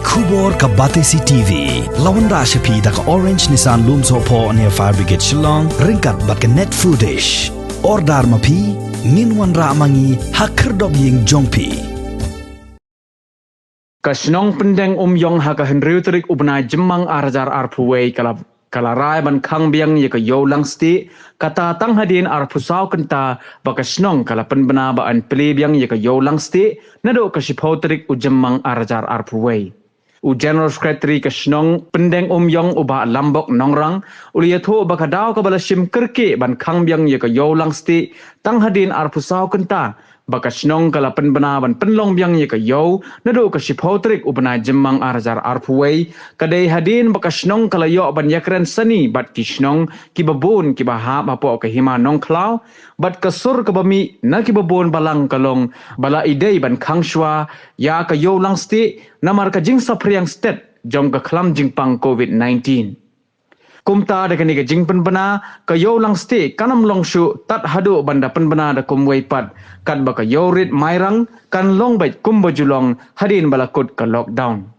Kubor ka Batesi TV. Lawan Rashapi da ka Orange Nissan Lumso po near Fire Brigade Shillong. Ringkat bat ka net foodish. Ordar mapi. Minwan ra mangi hakerdog ying jongpi. Kasnong pendeng yong haka henryuterik ubna jemang arajar arpuwei kalarai ban kang biang ye ka yolang sti kata tang hadin arpusau kenta bakasnong kala penbena ba an peli biang ye ka yolang sti nado kasipauterik ujemang arajar arpuwei. U General Secretary kasnong pendeng yong uba lambok nongrang uliyatho bakadaw ka balasim kerke ban kang biang ye ka yolang sti tang hadin arpusau kenta bakasnong kala penbena ban penlong biang ye ka yo nado kasipauterik ubna jemang arajar arpuwei kadai hadin bakasnong kala yo ban yakren sani bat kisnong kibabun kibahap apo ka hima nong klau bat kasur ka bami na kibabun balang kalong bala idei ban khangshwa ya ka yo lang sti namar ka jing sapriang stet jom ka klam jingpang COVID-19 kumta da kani ka jing penbena ka yo lang sti kanam longshu tat hadu banda penbena da kumwei pat kat ba ka yo rit mairang kan long bait kumbajulong hadin balakut ka lockdown